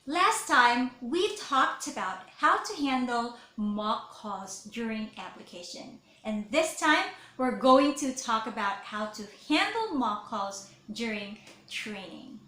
Last time, we talked about how to handle mock calls during application. And this time, we're going to talk about how to handle mock calls during training.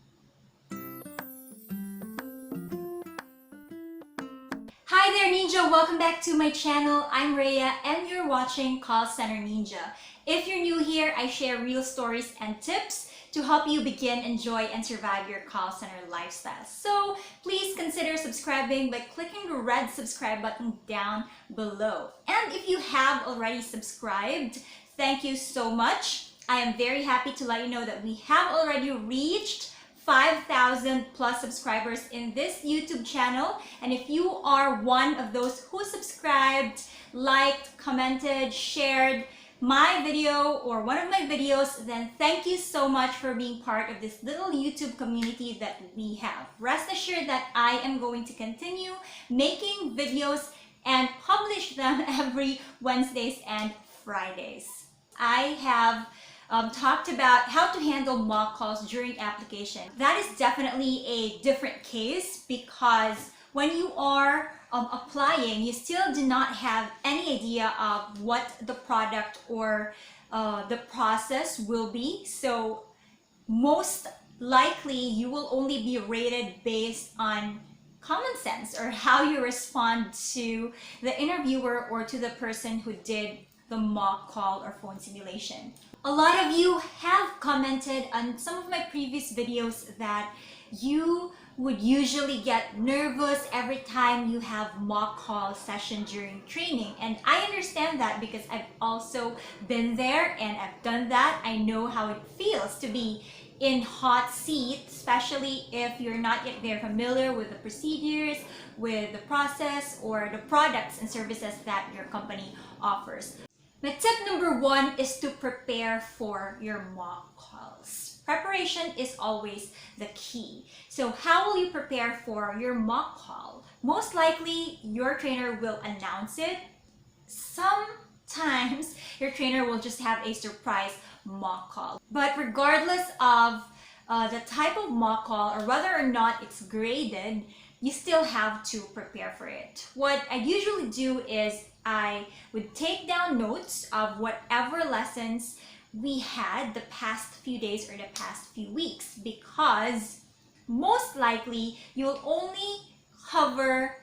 Hi there Ninja! Welcome back to my channel. I'm Rhea and you're watching Call Center Ninja. If you're new here, I share real stories and tips to help you begin, enjoy, and survive your call center lifestyle. So please consider subscribing by clicking the red subscribe button down below. And if you have already subscribed, thank you so much. I am very happy to let you know that we have already reached 5,000 plus subscribers in this YouTube channel. And if you are one of those who subscribed, liked, commented, shared my video or one of my videos, then thank you so much for being part of this little YouTube community that we have. Rest assured that I am going to continue making videos and publish them every Wednesdays and Fridays. I have talked about how to handle mock calls during application. That is definitely a different case because when you are applying, you still do not have any idea of what the product or the process will be. So most likely you will only be rated based on common sense or how you respond to the interviewer or to the person who did the mock call or phone simulation. A lot of you have commented on some of my previous videos that you would usually get nervous every time you have mock call session during training, and I understand that because I've also been there and I've done that. I know how it feels to be in hot seat, especially if you're not yet very familiar with the procedures, with the process, or the products and services that your company offers. My tip number one is to prepare for your mock calls. Preparation is always the key. So how will you prepare for your mock call? Most likely, your trainer will announce it. Sometimes your trainer will just have a surprise mock call. But regardless of the type of mock call or whether or not it's graded, you still have to prepare for it. What I usually do is I would take down notes of whatever lessons we had the past few days or the past few weeks, because most likely you'll only cover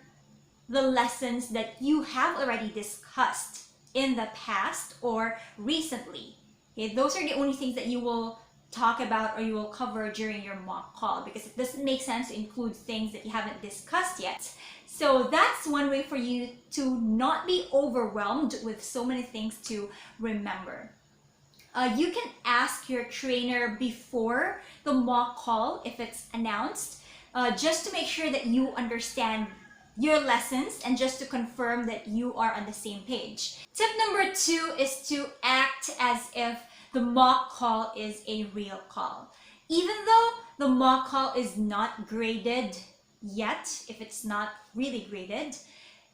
the lessons that you have already discussed in the past or recently. Okay, those are the only things that you will talk about or you will cover during your mock call, because it doesn't make sense to include things that you haven't discussed yet. So that's one way for you to not be overwhelmed with so many things to remember. You can ask your trainer before the mock call if it's announced, just to make sure that you understand your lessons and just to confirm that you are on the same page. Tip number two is to act as if the mock call is a real call. Even though the mock call is not graded yet, if it's not really graded,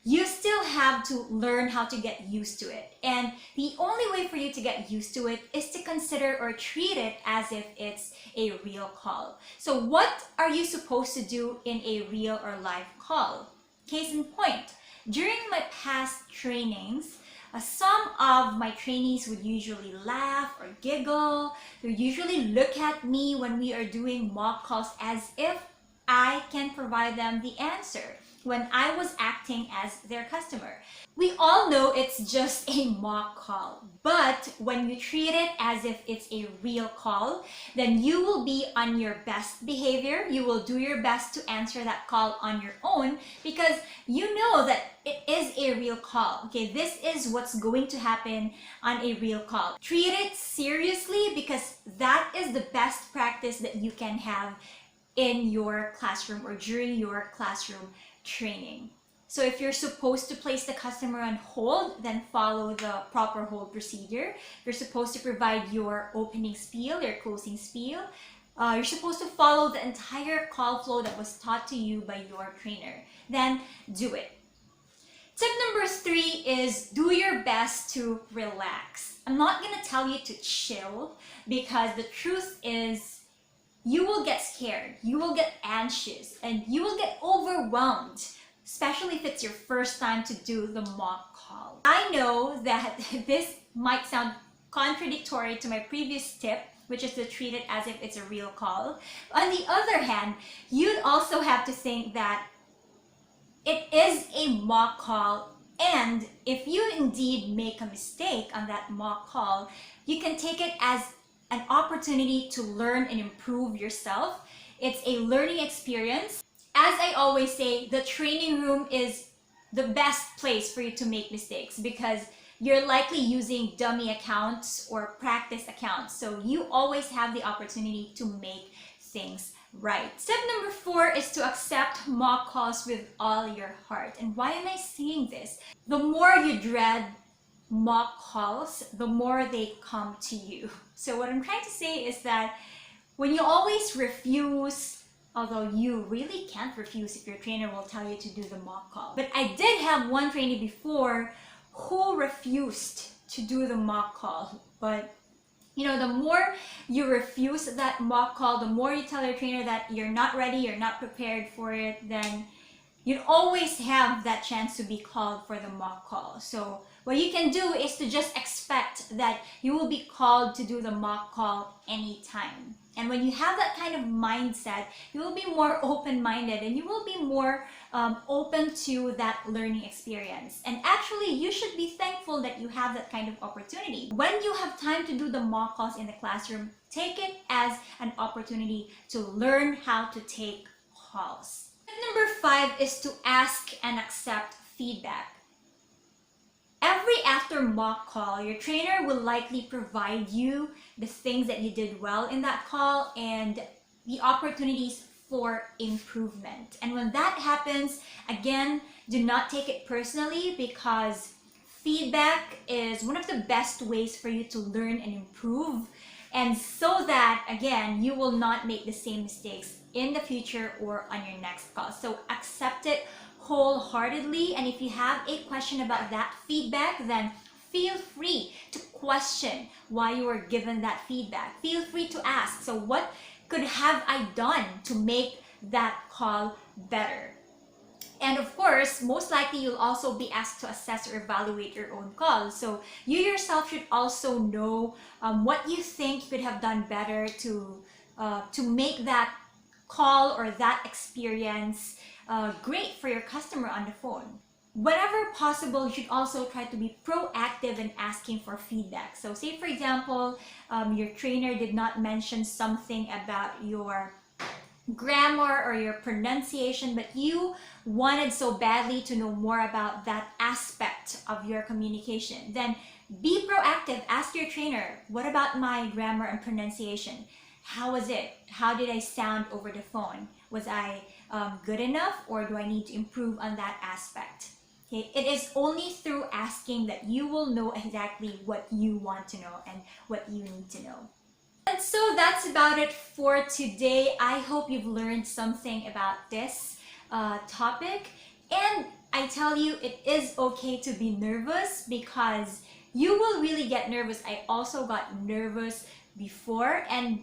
you still have to learn how to get used to it. And the only way for you to get used to it is to consider or treat it as if it's a real call. So what are you supposed to do in a real or live call? Case in point, during my past trainings, some of my trainees would usually laugh or giggle. They would usually look at me when we are doing mock calls as if I can provide them the answer when I was acting as their customer. We all know it's just a mock call, but when you treat it as if it's a real call, then you will be on your best behavior. You will do your best to answer that call on your own because you know that it is a real call. Okay, this is what's going to happen on a real call. Treat it seriously because that is the best practice that you can have in your classroom or during your classroom training. So if you're supposed to place the customer on hold, then follow the proper hold procedure. If you're supposed to provide your opening spiel, your closing spiel, you're supposed to follow the entire call flow that was taught to you by your trainer. Then do it. Tip number three is do your best to relax. I'm not going to tell you to chill because the truth is you will get scared, you will get anxious, and you will get overwhelmed, especially if it's your first time to do the mock call. I know that this might sound contradictory to my previous tip, which is to treat it as if it's a real call. On the other hand, you'd also have to think that it is a mock call, and if you indeed make a mistake on that mock call, you can take it as an opportunity to learn and improve yourself. It's a learning experience. As I always say, the training room is the best place for you to make mistakes because you're likely using dummy accounts or practice accounts. So you always have the opportunity to make things right. Step number 4 is to accept mock calls with all your heart. And why am I saying this? The more you dread mock calls, the more they come to you. So what I'm trying to say is that when you always refuse, although you really can't refuse if your trainer will tell you to do the mock call. But I did have one trainee before who refused to do the mock call. But you know, the more you refuse that mock call, the more you tell your trainer that you're not ready, you're not prepared for it, then you'd always have that chance to be called for the mock call. So what you can do is to just expect that you will be called to do the mock call anytime. And when you have that kind of mindset, you will be more open-minded and you will be more open to that learning experience. And actually, you should be thankful that you have that kind of opportunity. When you have time to do the mock calls in the classroom, take it as an opportunity to learn how to take calls. Number 5 is to ask and accept feedback. Every after mock call, your trainer will likely provide you the things that you did well in that call and the opportunities for improvement. And when that happens, again, do not take it personally because feedback is one of the best ways for you to learn and improve. And so that, again, you will not make the same mistakes in the future or on your next call. So accept it wholeheartedly, and if you have a question about that feedback, then feel free to question why you were given that feedback. Feel free to ask, so what could have I done to make that call better? And of course, most likely you'll also be asked to assess or evaluate your own call. So you yourself should also know what you think you could have done better to make that call or that experience great for your customer on the phone. Whenever possible, you should also try to be proactive in asking for feedback. So say for example, your trainer did not mention something about your grammar or your pronunciation, but you wanted so badly to know more about that aspect of your communication. Then be proactive. Ask your trainer, what about my grammar and pronunciation? How was it? How did I sound over the phone? Was I good enough, or do I need to improve on that aspect? Okay, it is only through asking that you will know exactly what you want to know and what you need to know. And so that's about it for today. I hope you've learned something about this topic. And I tell you, it is okay to be nervous because you will really get nervous. I also got nervous before, and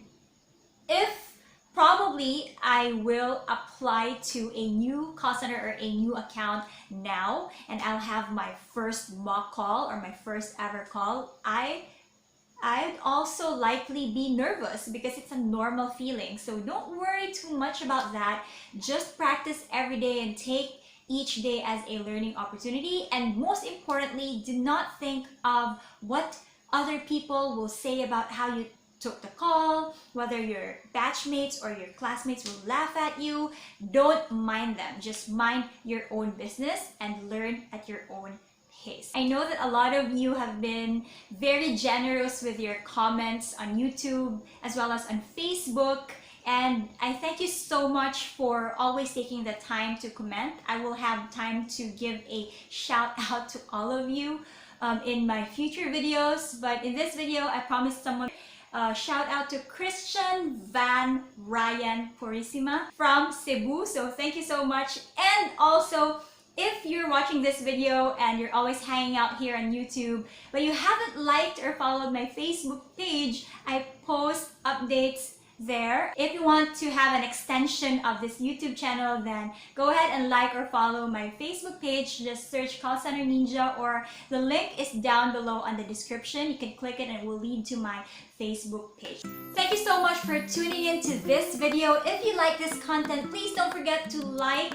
if probably I will apply to a new call center or a new account now, and I'll have my first mock call or my first ever call, I'd also likely be nervous because it's a normal feeling. So don't worry too much about that. Just practice every day and take each day as a learning opportunity. And most importantly, do not think of what other people will say about how you took the call, whether your batchmates or your classmates will laugh at you. Don't mind them. Just mind your own business and learn at your own pace. I know that a lot of you have been very generous with your comments on YouTube as well as on Facebook, and I thank you so much for always taking the time to comment. I will have time to give a shout out to all of you in my future videos, but in this video I promised someone shout out to Christian Van Ryan Purisima from Cebu. So thank you so much. And also, if you're watching this video and you're always hanging out here on YouTube, but you haven't liked or followed my Facebook page, I post updates there. If you want to have an extension of this YouTube channel, then go ahead and like or follow my Facebook page. Just search Call Center Ninja, or the link is down below on the description. You can click it and it will lead to my Facebook page. Thank you so much for tuning in to this video. If you like this content, please don't forget to like,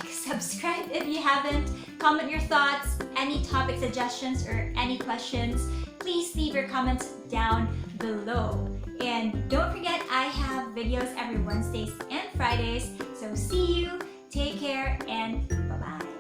subscribe if you haven't, comment your thoughts, any topic suggestions or any questions. Please leave your comments down below. And don't forget, I have videos every Wednesdays and Fridays. So see you, take care, and bye-bye.